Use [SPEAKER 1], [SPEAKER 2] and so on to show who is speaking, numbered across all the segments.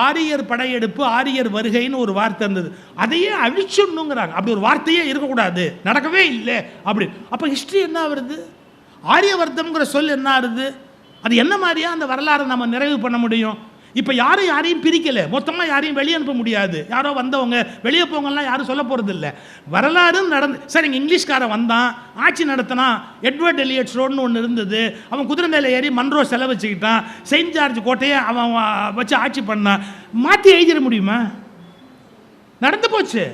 [SPEAKER 1] ஆரியர் படையெடுப்பு, ஆரியர் வருகைன்னு ஒரு வார்த்தை இருந்தது. அதையே அழிச்சிடணுங்கிறாங்க. அப்படி ஒரு வார்த்தையே இருக்கக்கூடாது, நடக்கவே இல்லை அப்படி. அப்போ ஹிஸ்ட்ரி என்ன வருது? ஆரியவர்த்தம்ங்கிற சொல் என்ன ஆகுது? அது என்ன மாதிரியா அந்த வரலாறை நம்ம நிறைவு பண்ண முடியும்? இப்போ யாரையும் பிரிக்கலை, மொத்தமாக யாரையும் வெளியே அனுப்ப முடியாது. யாரோ வந்தவங்க வெளியே போங்கலாம் யாரும் சொல்ல போகிறது இல்லை. வரலாறு நடந்து சார், இங்கே இங்கிலீஷ்காரன் வந்தான், ஆட்சி நடத்தினா. எட்வர்ட் எலியட்ஸ் ரோடுன்னு ஒன்று இருந்தது. அவன் குதிரை மேலே ஏறி மன்ரோ செலவு வச்சுக்கிட்டான். செயின்ட் ஜார்ஜ் கோட்டையை அவன் வச்சு ஆட்சி பண்ணான். மாற்றி எழுதிட முடியுமா? நடந்து போச்சு.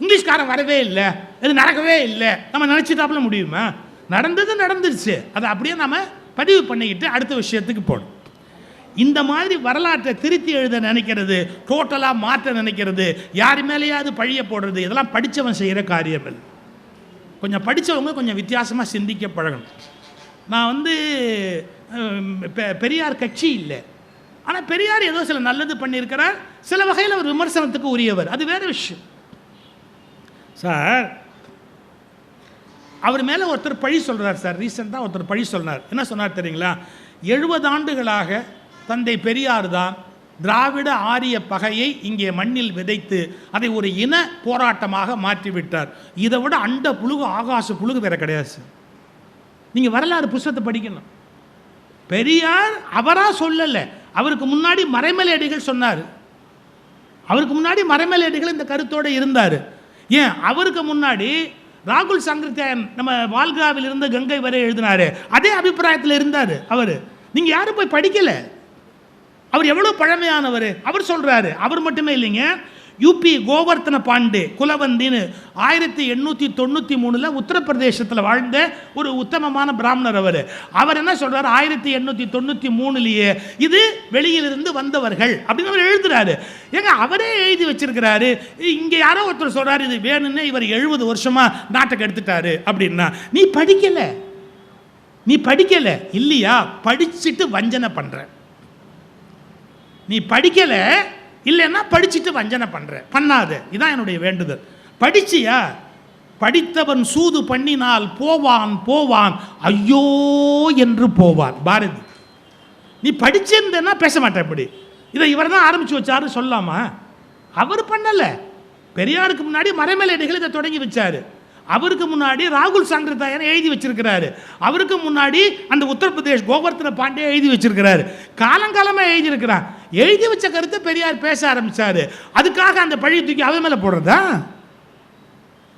[SPEAKER 1] இங்கிலீஷ்காரன் வரவே இல்லை, இது நடக்கவே இல்லை, நம்ம நினச்சிட்டாப்புல முடியுமா? நடந்தது நடந்துருச்சு. அதை அப்படியே நம்ம பதிவு பண்ணிக்கிட்டு அடுத்த விஷயத்துக்கு போகணும். இந்த மாதிரி வரலாற்றை திருத்தி எழுத நினைக்கிறது, டோட்டலாக மாற்ற நினைக்கிறது, யார் மேலேயாவது பழிய போடுறது, இதெல்லாம் படித்தவன் செய்கிற காரியங்கள். கொஞ்சம் படித்தவங்க கொஞ்சம் வித்தியாசமாக சிந்திக்க பழகணும். நான் பெரியார் கட்சி இல்லை, ஆனால் பெரியார் ஏதோ சில நல்லது பண்ணியிருக்கிறார், சில வகையில் ஒரு விமர்சனத்துக்கு உரியவர், அது வேறு விஷயம். சார், அவர் மேலே ஒருத்தர் பழி சொல்கிறார் சார். ரீசெண்டாக ஒருத்தர் பழி சொன்னார். என்ன சொன்னார் தெரியுங்களா? 70 ஆண்டுகளாக தந்தை பெரியார் தான் திராவிட ஆரிய பகையை இங்கே மண்ணில் விதைத்து அதை ஒரு இன போராட்டமாக மாற்றிவிட்டார். இதை விட அண்ட புழுகு ஆகாச புழுகு வேற கிடையாது சார். நீங்கள் வரலாறு புத்தகத்தை படிக்கணும். பெரியார் அவராக சொல்லலை, அவருக்கு முன்னாடி மறைமலையடிகள் சொன்னார். அவருக்கு முன்னாடி மறைமலையடிகள் இந்த கருத்தோடு இருந்தார். ஏன், அவருக்கு முன்னாடி ராகுல் சங்கர்தேன் நம்ம வால்காவில் இருந்து கங்கை வரை எழுதினாரு, அதே அபிப்பிராயத்தில் இருந்தார் அவர். நீங்கள் யாரும் போய் படிக்கலை. அவர் எவ்வளோ பழமையானவர். அவர் சொல்கிறாரு. அவர் மட்டுமே இல்லைங்க, யூபி கோவர்த்தன பாண்டே குலவந்தின்னு 1893 உத்தரப்பிரதேசத்தில் வாழ்ந்த ஒரு உத்தமமான பிராமணர். அவர் என்ன சொல்கிறார், 1893 இது வெளியிலிருந்து வந்தவர்கள் அப்படின்னு அவர் எழுதுறாரு. ஏங்க, அவரே எழுதி வச்சிருக்கிறாரு. இங்கே யாரோ ஒருத்தர் சொல்கிறார் இது வேணும்னு இவர் 70 வருஷமாக நாட்டை எடுத்துட்டாரு அப்படின்னா. நீ படிக்கலை இல்லையா? படிச்சுட்டு வஞ்சனை பண்ணுற. நீ படிக்கலை இல்லைன்னா படிச்சுட்டு வஞ்சனை பண்ணாத. இதான் என்னுடைய வேண்டுதல். படிச்சியா? படித்தவன் சூது பண்ணினால் போவான் ஐயோ என்று போவான் பாரதி. நீ படிச்சிருந்தேன்னா பேச மாட்டேன். இப்படி இதை இவர் தான் ஆரம்பித்து வச்சாரு சொல்லாமா? அவர் பண்ணலை. பெரியாருக்கு முன்னாடி மறைமலையடிகள் இதை தொடங்கி வச்சாரு. அவருக்கு முன்னாடி ராகுல் சங்கர்தேன் எழுதி வச்சிருக்கிறாரு. அவருக்கு முன்னாடி அந்த உத்தரப்பிரதேஷ் கோவர்த்தன பாண்டே எழுதி வச்சிருக்கிறாரு. காலங்காலமாக எழுதியிருக்கிறான். எழுதி வச்ச கருத்தை பெரியார் பேச ஆரம்பிச்சாரு. அதுக்காக அந்த பழி தூக்கி அவன் மேலே போடுறதா?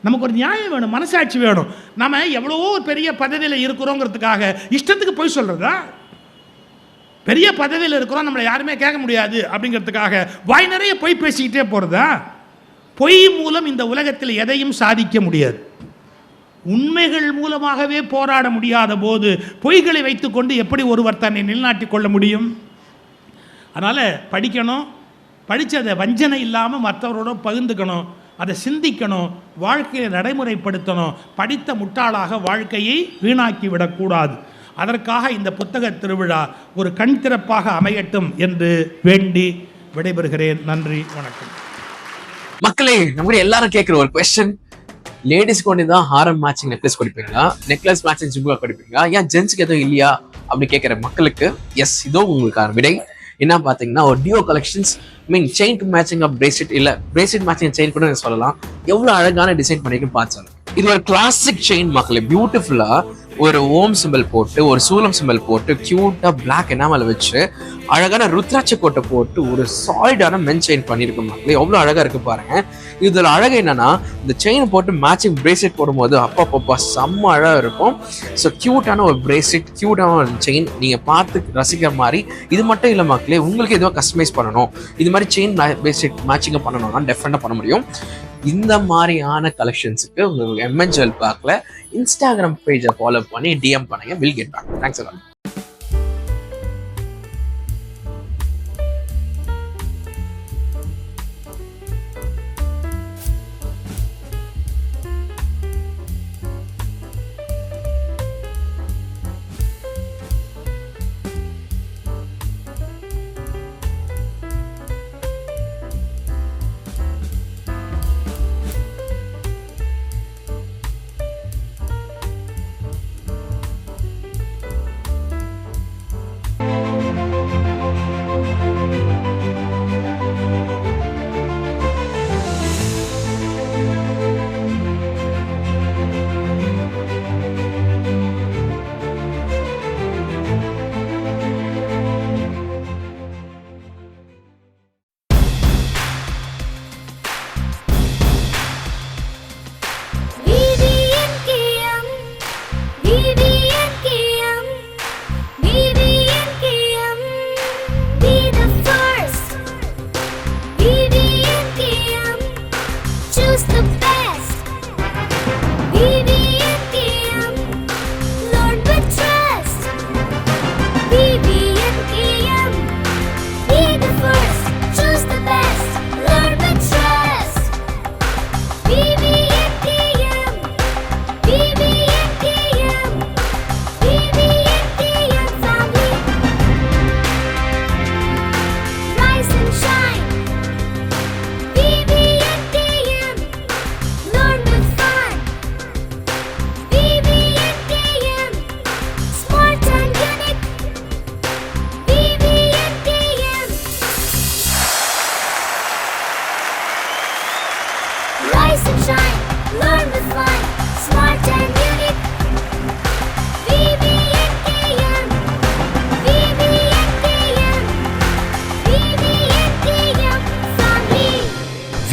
[SPEAKER 1] நமக்கு ஒரு நியாயம் வேணும், மனசாட்சி வேணும். நம்ம எவ்வளவோ பெரிய பதவியில் இருக்கிறோங்கிறதுக்காக இஷ்டத்துக்கு போய் சொல்றதா? பெரிய பதவியில் இருக்கிறோம், நம்மளை யாருமே கேட்க முடியாது அப்படிங்கிறதுக்காக வாய் நிறைய பொய் பேசிக்கிட்டே போறதா? பொய் மூலம் இந்த உலகத்தில் எதையும் சாதிக்க முடியாது. உண்மைகள் மூலமாகவே போராட முடியாத போது பொய்களை வைத்துக்கொண்டு எப்படி ஒருவர் தன்னை நிலைநாட்டிக் கொள்ள முடியும்? அதனால் படிக்கணும். படித்ததை வஞ்சனை இல்லாமல் மற்றவரோட பகிர்ந்துக்கணும், அதை சிந்திக்கணும், வாழ்க்கையை நடைமுறைப்படுத்தணும். படித்த முட்டாளாக வாழ்க்கையை வீணாக்கி விடக்கூடாது. அதற்காக இந்த புத்தக திருவிழா ஒரு கண் திறப்பாக அமையட்டும் என்று வேண்டி விடைபெறுகிறேன். நன்றி, வணக்கம்.
[SPEAKER 2] மக்களே, நம்ம எல்லாரும் கேட்குற ஒரு கொஸ்டின், லேடிஸ்க்கு ஒன்று தான் ஹாரம் மேட்சிங் நெக்லஸ் கொடுப்பீங்களா, நெக்லஸ் மேட்சிங் ஜிம்கா கொடுப்பீங்களா, ஏன் ஜென்ஸுக்கு எதுவும் இல்லையா அப்படி கேட்குற மக்களுக்கு எஸ், இதோ உங்களுக்கான விடை. என்ன பார்த்தீங்கன்னா, ஒரு duo collections chain matching of bracelet இல்லை பிரேஸ்லெட் மேட்சிங் செயின் கூட சொல்லலாம். எவ்வளோ அழகான டிசைன் பண்ணிருக்குன்னு பார்த்து. இது ஒரு கிளாசிக் செயின் மக்களே, பியூட்டிஃபுல்லா ஒரு ஓம் சிம்பிள் போட்டு ஒரு சூலம் சிம்பிள் போட்டு கியூட்டா பிளாக் எனாமல் வச்சு அழகான ருத்ராட்ச கோட்டை போட்டு ஒரு சாலிடான மென் செயின் பண்ணிருக்கு மக்களே. எவ்வளவு அழகா இருக்கு பாருங்க. இதுல அழகு என்னன்னா, இந்த செயின் போட்டு மேட்சிங் பிரேஸ்லெட் போடும்போது அப்பா செம்ம அழகா இருக்கும். ஸோ கியூட்டான ஒரு பிரேஸ்லெட், கியூட்டான ஒரு செயின் நீங்க பார்த்து ரசிக்கிற மாதிரி. இது மட்டும் இல்லை மக்களே, உங்களுக்கு எதுவும் கஸ்டமைஸ் பண்ணணும், இது மாதிரி செயின் பிரேஸ்லெட் மேட்சிங்க பண்ணணும்னா டெஃபினட்டா பண்ண முடியும். இந்த மாதிரியான கலெக்ஷன்ஸுக்கு உங்களுக்கு MN Jewel Parkல இன்ஸ்டாகிராம் பேஜை ஃபாலோ பண்ணி DM பண்ணுங்க. Will get back. Thanks a lot.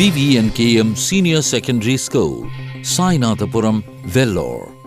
[SPEAKER 3] VVNKM Senior Secondary School, Sainathapuram, Vellore.